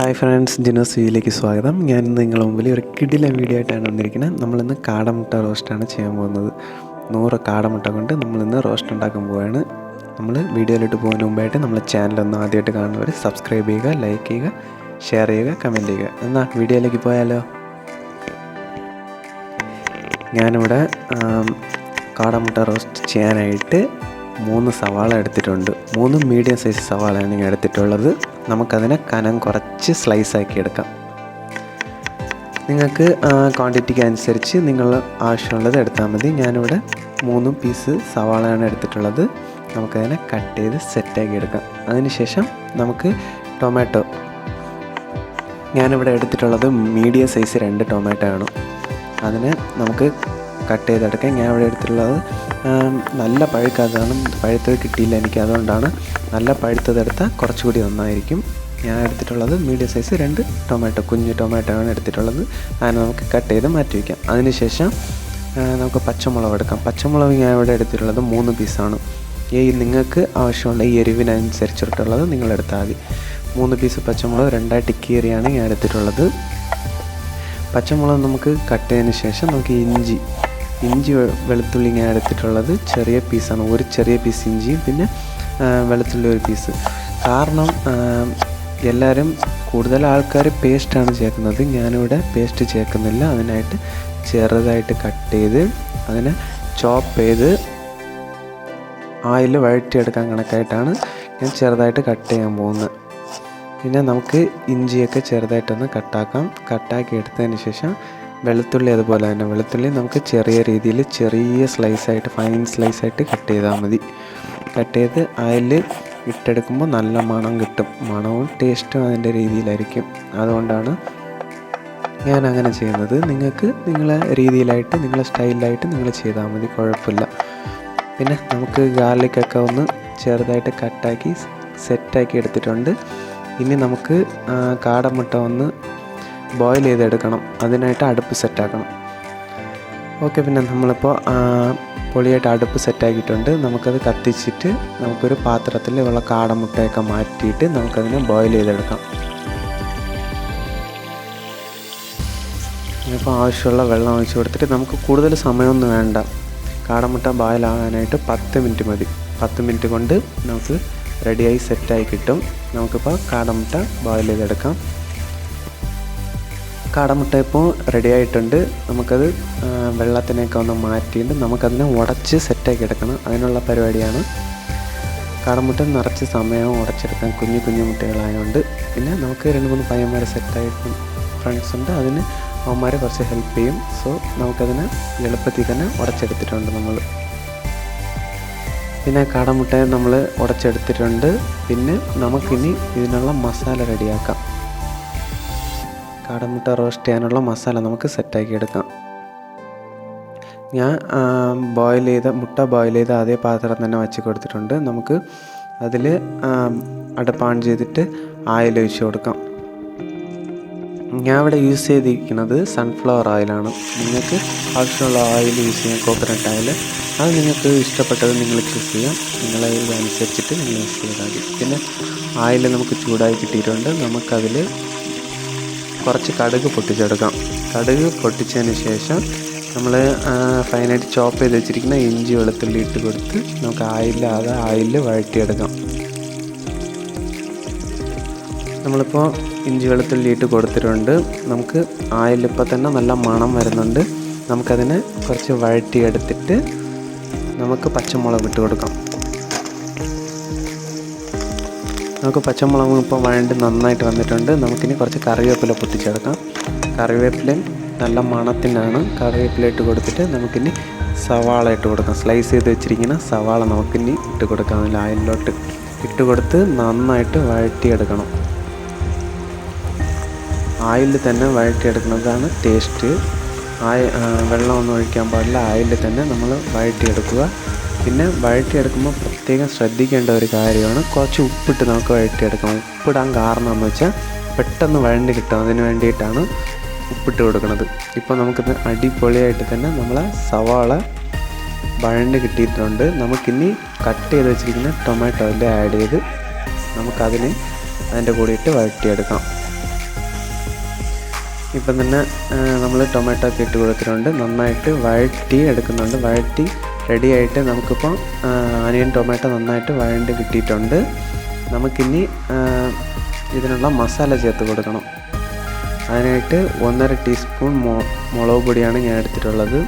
Hi friends, Jino's വീഡിയോയിലേക്ക് സ്വാഗതം. ഞാൻ നിങ്ങളുടെ മുമ്പിൽ ഒരു കിടിലൻ വീഡിയോ ആയിട്ടാണ് വന്നിരിക്കുന്നത്. നമ്മളിന്ന് കാടമുട്ട റോസ്റ്റാണ് ചെയ്യാൻ പോകുന്നത്. 100 കാടമുട്ട കൊണ്ട് നമ്മളിന്ന് റോസ്റ്റ് ഉണ്ടാക്കാൻ പോവുകയാണ്. നമ്മൾ വീഡിയോയിലോട്ട് പോകുന്നതിന് മുമ്പായിട്ട് നമ്മളെ ചാനലൊന്ന് ആദ്യമായിട്ട് കാണുന്നവർ സബ്സ്ക്രൈബ് ചെയ്യുക, ലൈക്ക് ചെയ്യുക, ഷെയർ ചെയ്യുക, കമൻറ്റ് ചെയ്യുക. എന്നാൽ വീഡിയോയിലേക്ക് പോയാലോ? ഞാനിവിടെ കാടമുട്ട റോസ്റ്റ് ചെയ്യാനായിട്ട് 3 സവാള എടുത്തിട്ടുണ്ട്. 3 മീഡിയം സൈസ് സവാളയാണ് ഞാൻ എടുത്തിട്ടുള്ളത്. നമുക്കതിനെ കനം കുറച്ച് സ്ലൈസാക്കി എടുക്കാം. നിങ്ങൾക്ക് ക്വാണ്ടിറ്റിക്ക് അനുസരിച്ച് നിങ്ങൾ ആവശ്യമുള്ളത് എടുത്താൽ മതി. ഞാനിവിടെ 3 പീസ് സവാളയാണ് എടുത്തിട്ടുള്ളത്. നമുക്കതിനെ കട്ട് ചെയ്ത് സെറ്റാക്കി എടുക്കാം. അതിനുശേഷം നമുക്ക് ടൊമാറ്റോ, ഞാനിവിടെ എടുത്തിട്ടുള്ളത് മീഡിയം സൈസ് 2 ടൊമാറ്റോ ആണ്. അതിനെ നമുക്ക് കട്ട് ചെയ്തെടുക്കാം. ഞാൻ ഇവിടെ എടുത്തിട്ടുള്ളത് നല്ല പഴുക്കാതാണ്, പഴുത്തത് കിട്ടിയില്ല എനിക്ക്, അതുകൊണ്ടാണ് നല്ല പഴുത്തതെടുത്താൽ കുറച്ചുകൂടി നന്നായിരിക്കും. ഞാൻ എടുത്തിട്ടുള്ളത് മീഡിയം സൈസ് 2 ടൊമാറ്റോ, കുഞ്ഞു ടൊമാറ്റോ ആണ് എടുത്തിട്ടുള്ളത്. അതിനെ നമുക്ക് കട്ട് ചെയ്ത് മാറ്റി വയ്ക്കാം. അതിനുശേഷം നമുക്ക് പച്ചമുളക് എടുക്കാം. പച്ചമുളക് ഞാൻ ഇവിടെ എടുത്തിട്ടുള്ളത് 3 പീസാണ്. നിങ്ങൾക്ക് ആവശ്യമുള്ള ഈ എരിവിനനുസരിച്ചിട്ടുള്ളത് നിങ്ങൾ എടുത്താൽ മതി. 3 പീസ് പച്ചമുളക് 2ആയിട്ട് കീറിയാണ് ഞാൻ എടുത്തിട്ടുള്ളത്. പച്ചമുളക് നമുക്ക് കട്ട് ചെയ്തതിന് ശേഷം നമുക്ക് ഇഞ്ചി വെളുത്തുള്ളി ഞാൻ എടുത്തിട്ടുള്ളത് ചെറിയ പീസാണ്. ഒരു ചെറിയ പീസ് ഇഞ്ചിയും പിന്നെ വെളുത്തുള്ളി 1 പീസ്. കാരണം എല്ലാവരും കൂടുതൽ ആൾക്കാർ പേസ്റ്റാണ് ചേർക്കുന്നത്. ഞാനിവിടെ പേസ്റ്റ് ചേർക്കുന്നില്ല. അതിനായിട്ട് ചെറുതായിട്ട് കട്ട് ചെയ്ത് അതിനെ ചോപ്പ് ചെയ്ത് ഓയിൽ വഴറ്റിയെടുക്കാൻ കണക്കായിട്ടാണ് ഞാൻ ചെറുതായിട്ട് കട്ട് ചെയ്യാൻ പോകുന്നത്. പിന്നെ നമുക്ക് ഇഞ്ചിയൊക്കെ ചെറുതായിട്ടൊന്ന് കട്ടാക്കി എടുത്തതിന് ശേഷം വെളുത്തുള്ളി അതുപോലെ തന്നെ. വെളുത്തുള്ളി നമുക്ക് ചെറിയ രീതിയിൽ ചെറിയ സ്ലൈസായിട്ട്, ഫൈൻ സ്ലൈസായിട്ട് കട്ട് ചെയ്താൽ മതി. കട്ട് ചെയ്ത് അതിൽ ഇട്ടെടുക്കുമ്പോൾ നല്ല മണം കിട്ടും. മണവും ടേസ്റ്റും അതിൻ്റെ രീതിയിലായിരിക്കും. അതുകൊണ്ടാണ് ഞാൻ അങ്ങനെ ചെയ്യുന്നത്. നിങ്ങൾക്ക് നിങ്ങളെ രീതിയിലായിട്ട്, നിങ്ങളെ സ്റ്റൈലിലായിട്ട് നിങ്ങൾ ചെയ്താൽ മതി, കുഴപ്പമില്ല. പിന്നെ നമുക്ക് ഗാർലിക്കൊക്കെ ഒന്ന് ചെറുതായിട്ട് കട്ടാക്കി സെറ്റാക്കി എടുത്തിട്ടുണ്ട്. ഇനി നമുക്ക് കാടമുട്ട ഒന്ന് ബോയിൽ ചെയ്തെടുക്കണം. അതിനായിട്ട് അടുപ്പ് സെറ്റാക്കണം. ഓക്കെ, പിന്നെ നമ്മളിപ്പോൾ പൊളിയായിട്ട് അടുപ്പ് സെറ്റാക്കിയിട്ടുണ്ട്. നമുക്കത് കത്തിച്ചിട്ട് നമുക്കൊരു പാത്രത്തിൽ ഉള്ള കാടമുട്ടയൊക്കെ മാറ്റിയിട്ട് നമുക്കതിനെ ബോയിൽ ചെയ്തെടുക്കാം. ഇപ്പോൾ ആവശ്യമുള്ള വെള്ളം ഒഴിച്ച് കൊടുത്തിട്ട് നമുക്ക് കൂടുതൽ സമയമൊന്നും വേണ്ട. കാടമുട്ട ബോയിലാകാനായിട്ട് 10 മിനിറ്റ് മതി. 10 മിനിറ്റ് കൊണ്ട് നമുക്ക് റെഡിയായി സെറ്റായി കിട്ടും. നമുക്കിപ്പോൾ കാടമുട്ട ബോയിൽ ചെയ്തെടുക്കാം. കാടമുട്ട ഇപ്പോൾ റെഡി ആയിട്ടുണ്ട്. നമുക്കത് വെള്ളത്തിനൊക്കെ ഒന്ന് മാറ്റിയിട്ട് നമുക്കതിനെ ഉടച്ച് സെറ്റാക്കി എടുക്കണം. അതിനുള്ള പരിപാടിയാണ്. കാടമുട്ട നിറച്ച് സമയം ഉടച്ചെടുക്കാൻ, കുഞ്ഞു കുഞ്ഞു മുട്ടകളായതുകൊണ്ട്. പിന്നെ നമുക്ക് 2-3 പയ്യന്മാർ സെറ്റായിട്ട് ഫ്രണ്ട്സ് ഉണ്ട്. അതിന് അവന്മാരെ കുറച്ച് ഹെൽപ്പ് ചെയ്യും. സോ നമുക്കതിനെ എളുപ്പത്തിൽ തന്നെ ഉടച്ചെടുത്തിട്ടുണ്ട് നമ്മൾ. പിന്നെ കാടമുട്ടയെ നമ്മൾ ഉടച്ചെടുത്തിട്ടുണ്ട്. പിന്നെ നമുക്കിനി ഇതിനുള്ള മസാല റെഡിയാക്കാം. കാടമുട്ട റോസ്റ്റ് ചെയ്യാനുള്ള മസാല നമുക്ക് സെറ്റാക്കി എടുക്കാം. ഞാൻ മുട്ട ബോയിൽ ചെയ്ത അതേ പാത്രം തന്നെ വെച്ച് കൊടുത്തിട്ടുണ്ട്. നമുക്ക് അതിൽ അടുപ്പ് ഓൺ ചെയ്തിട്ട് ഓയിൽ ഒഴിച്ച് കൊടുക്കാം. ഞാൻ ഇവിടെ യൂസ് ചെയ്തിരിക്കുന്നത് സൺഫ്ലവർ ഓയിലാണ്. നിങ്ങൾക്ക് ആവശ്യമുള്ള ഓയിൽ യൂസ് ചെയ്യാം, കോക്കനട്ട് ഓയിൽ. അത് നിങ്ങൾക്ക് ഇഷ്ടപ്പെട്ടത് നിങ്ങൾ ചൂസ് ചെയ്യാം. നിങ്ങളെ ഇതനുസരിച്ചിട്ട് നിങ്ങൾ യൂസ് ചെയ്താൽ മതി. പിന്നെ ഓയിൽ നമുക്ക് ചൂടായി കിട്ടിയിട്ടുണ്ട്. നമുക്കതിൽ കുറച്ച് കടുക് പൊട്ടിച്ചെടുക്കാം. കടുക് പൊട്ടിച്ചതിന് ശേഷം നമ്മൾ ഫൈനായിട്ട് ചോപ്പ് ചെയ്ത് വെച്ചിരിക്കുന്ന ഇഞ്ചി വെളുത്തുള്ളി ഇട്ട് കൊടുത്ത് നമുക്ക് ഓയിലിൽ വഴറ്റിയെടുക്കാം. നമ്മളിപ്പോൾ ഇഞ്ചി വെളുത്തുള്ളി ഇട്ട് കൊടുത്തിട്ടുണ്ട്. നമുക്ക് ഓയിലിപ്പോൾ തന്നെ നല്ല മണം വരുന്നുണ്ട്. നമുക്കതിനെ കുറച്ച് വഴറ്റിയെടുത്തിട്ട് നമുക്ക് പച്ചമുളക് ഇട്ട് കൊടുക്കാം. നമുക്ക് പച്ചമുളക് ഇപ്പോൾ വഴണ്ട് നന്നായിട്ട് വന്നിട്ടുണ്ട്. നമുക്കിനി കുറച്ച് കറിവേപ്പില പൊട്ടിച്ചെടുക്കാം. കറിവേപ്പില നല്ല മണത്തിനാണ്. കറിവേപ്പില ഇട്ട് കൊടുത്തിട്ട് നമുക്കിനി സവാള ഇട്ട് കൊടുക്കാം. സ്ലൈസ് ചെയ്ത് വെച്ചിരിക്കുന്ന സവാള നമുക്കിനി ഇട്ട് കൊടുക്കാം. അതിൽ ഓയിലിലോട്ട് ഇട്ട് കൊടുത്ത് നന്നായിട്ട് വഴറ്റിയെടുക്കണം. ഓയിലിൽ തന്നെ വഴറ്റിയെടുക്കുന്നതാണ് ടേസ്റ്റ്. വെള്ളമൊന്നും ഒഴിക്കാൻ പാടില്ല. ഓയിലിൽ തന്നെ നമ്മൾ വഴറ്റിയെടുക്കുക. പിന്നെ വഴറ്റിയെടുക്കുമ്പോൾ പ്രത്യേകം ശ്രദ്ധിക്കേണ്ട ഒരു കാര്യമാണ്, കുറച്ച് ഉപ്പിട്ട് നമുക്ക് വഴറ്റിയെടുക്കാം. ഉപ്പിടാൻ കാരണം എന്ന് വെച്ചാൽ പെട്ടെന്ന് വഴണ്ടി കിട്ടും. അതിന് വേണ്ടിയിട്ടാണ് ഉപ്പിട്ട് കൊടുക്കുന്നത്. ഇപ്പോൾ നമുക്കിത് അടിപൊളിയായിട്ട് തന്നെ നമ്മളെ സവാള വഴണ്ട് കിട്ടിയിട്ടുണ്ട്. നമുക്കിനി കട്ട് ചെയ്ത് വെച്ചിരിക്കുന്ന ടൊമാറ്റോ ആഡ് ചെയ്ത് നമുക്കതിനെ അതിൻ്റെ കൂടെ ഇട്ട് വഴറ്റിയെടുക്കാം. ഇപ്പം തന്നെ നമ്മൾ ടൊമാറ്റോ ഒക്കെ ഇട്ട് കൊടുത്തിട്ടുണ്ട്. നന്നായിട്ട് വഴറ്റി എടുക്കുന്നുണ്ട്. വഴറ്റി റെഡിയായിട്ട് നമുക്കിപ്പോൾ ആനിയൻ ടൊമാറ്റോ നന്നായിട്ട് വഴണ്ടി കിട്ടിയിട്ടുണ്ട്. നമുക്കിനി ഇതിനുള്ള മസാല ചേർത്ത് കൊടുക്കണം. അതിനായിട്ട് 1.5 ടീസ്പൂൺ മുളക് പൊടിയാണ് ഞാൻ എടുത്തിട്ടുള്ളത്.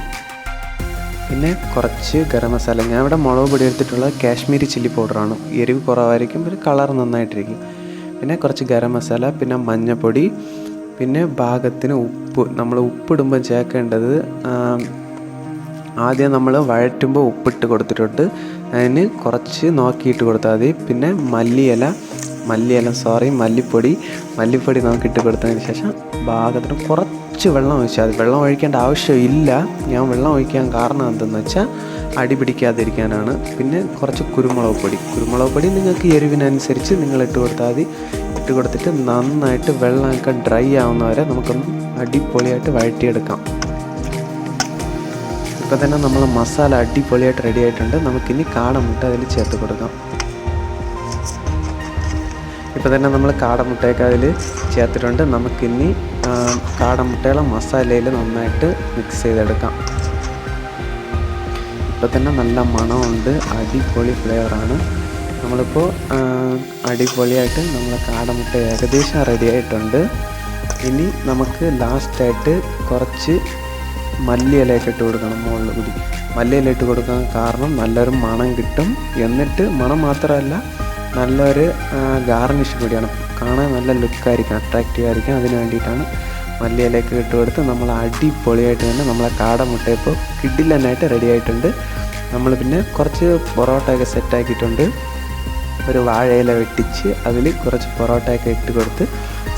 പിന്നെ കുറച്ച് ഗരം മസാല. ഞാൻ ഇവിടെ മുളക് പൊടി എടുത്തിട്ടുള്ളത് കാശ്മീരി ചില്ലി പൗഡറാണ്. എരിവ് കുറവായിരിക്കും, പിന്നെ കളർ നന്നായിട്ടിരിക്കും. പിന്നെ കുറച്ച് ഗരം മസാല, പിന്നെ മഞ്ഞൾപ്പൊടി, പിന്നെ പാകത്തിന് ഉപ്പ്. നമ്മൾ ഉപ്പിടുമ്പോൾ ചേർക്കേണ്ടത് ആദ്യം നമ്മൾ വഴറ്റുമ്പോൾ ഉപ്പിട്ട് കൊടുത്തിട്ടുണ്ട്. അതിന് കുറച്ച് നോക്കിയിട്ട് കൊടുത്താൽ മതി. പിന്നെ മല്ലിപ്പൊടി നമുക്കിട്ട് കൊടുത്തതിന് ശേഷം പാകത്തിന് കുറച്ച് വെള്ളം ഒഴിച്ചാൽ മതി. വെള്ളം ഒഴിക്കേണ്ട ആവശ്യമില്ല. ഞാൻ വെള്ളം ഒഴിക്കാൻ കാരണം എന്തെന്ന് വെച്ചാൽ അടി പിടിക്കാതിരിക്കാനാണ്. പിന്നെ കുറച്ച് കുരുമുളക് പൊടി നിങ്ങൾക്ക് എരിവിനനുസരിച്ച് നിങ്ങൾ ഇട്ട് കൊടുത്താൽ മതി. ഇട്ട് കൊടുത്തിട്ട് നന്നായിട്ട് വെള്ളമൊക്കെ ഡ്രൈ ആവുന്നവരെ നമുക്കൊന്ന് അടിപൊളിയായിട്ട് വഴറ്റിയെടുക്കാം. ഇപ്പോൾ തന്നെ നമ്മൾ മസാല അടിപൊളിയായിട്ട് റെഡി ആയിട്ടുണ്ട്. നമുക്കിനി കാടമുട്ട അതിൽ ചേർത്ത് കൊടുക്കാം. ഇപ്പോൾ തന്നെ നമ്മൾ കാടമുട്ടയൊക്കെ അതിൽ ചേർത്തിട്ടുണ്ട്. നമുക്കിനി കാടമുട്ടയുടെ മസാലയിൽ നന്നായിട്ട് മിക്സ് ചെയ്തെടുക്കാം. ഇപ്പോൾ തന്നെ നല്ല മണമുണ്ട്, അടിപൊളി ഫ്ലേവറാണ്. നമ്മളിപ്പോൾ അടിപൊളിയായിട്ട് നമ്മൾ കാടമുട്ട ഏകദേശം റെഡി ആയിട്ടുണ്ട്. ഇനി നമുക്ക് ലാസ്റ്റായിട്ട് കുറച്ച് മല്ലിയിലയൊക്കെ ഇട്ട് കൊടുക്കണം. മുകളിൽ കൂടി മല്ലിയില ഇട്ട് കൊടുക്കാൻ കാരണം നല്ലൊരു മണം കിട്ടും. എന്നിട്ട് മണം മാത്രമല്ല, നല്ലൊരു ഗാർണിഷ് കൂടിയാണ്. കാണാൻ നല്ല ലുക്കായിരിക്കും, അട്രാക്റ്റീവ് ആയിരിക്കും. അതിന് വേണ്ടിയിട്ടാണ് മല്ലിയിലയൊക്കെ ഇട്ട് കൊടുത്ത് നമ്മൾ അടിപൊളിയായിട്ട് തന്നെ നമ്മളെ കാടമുട്ട ഇപ്പോൾ കിഡിലനായിട്ട് റെഡി ആയിട്ടുണ്ട്. നമ്മൾ പിന്നെ കുറച്ച് പൊറോട്ടയൊക്കെ സെറ്റാക്കിയിട്ടുണ്ട്. ഒരു വാഴയില വെട്ടിച്ച് അതിൽ കുറച്ച് പൊറോട്ടയൊക്കെ ഇട്ട് കൊടുത്ത്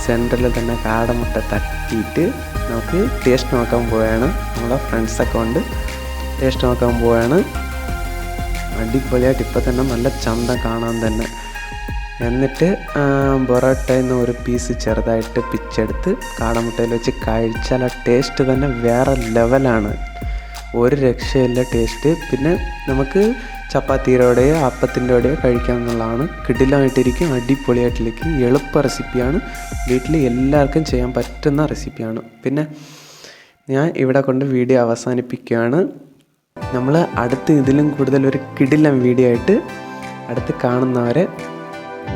സെൻറ്ററിൽ തന്നെ കാടമുട്ട തട്ടിയിട്ട് നമുക്ക് ടേസ്റ്റ് നോക്കാൻ പോവുകയാണ്. നമ്മളെ ഫ്രണ്ട്സൊക്കെ ഉണ്ട്, ടേസ്റ്റ് നോക്കാൻ പോവുകയാണ്. അടിപൊളിയായിട്ട് ഇപ്പോൾ തന്നെ നല്ല ചന്തം കാണാൻ തന്നെ. എന്നിട്ട് പൊറോട്ടയിൽ നിന്ന് ഒരു പീസ് ചെറുതായിട്ട് പിച്ചെടുത്ത് കാടമുട്ടയിൽ വെച്ച് കഴിച്ചാൽ ആ ടേസ്റ്റ് തന്നെ വേറെ ലെവലാണ്. ഒരു രക്ഷയില്ല ടേസ്റ്റ്. പിന്നെ നമുക്ക് ചപ്പാത്തിയുടെയോ അപ്പത്തിൻ്റെ കൂടെയോ കഴിക്കാമെന്നുള്ളതാണ്. കിടിലമായിട്ടിരിക്കും, അടിപൊളിയായിട്ടിരിക്കും. എളുപ്പ റെസിപ്പിയാണ്, വീട്ടിൽ എല്ലാവർക്കും ചെയ്യാൻ പറ്റുന്ന റെസിപ്പിയാണ്. പിന്നെ ഞാൻ ഇവിടെ കൊണ്ട് വീഡിയോ അവസാനിപ്പിക്കുകയാണ്. നമ്മൾ അടുത്ത് ഇതിലും കൂടുതൽ ഒരു കിടിലം വീഡിയോ ആയിട്ട് അടുത്ത് കാണുന്നവരെ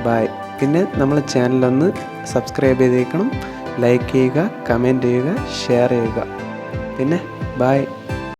ബൈ. പിന്നെ നമ്മളെ ചാനലൊന്ന് സബ്സ്ക്രൈബ് ചെയ്തേക്കണം, ലൈക്ക് ചെയ്യുക, കമൻറ്റ് ചെയ്യുക, ഷെയർ ചെയ്യുക. പിന്നെ ബൈ.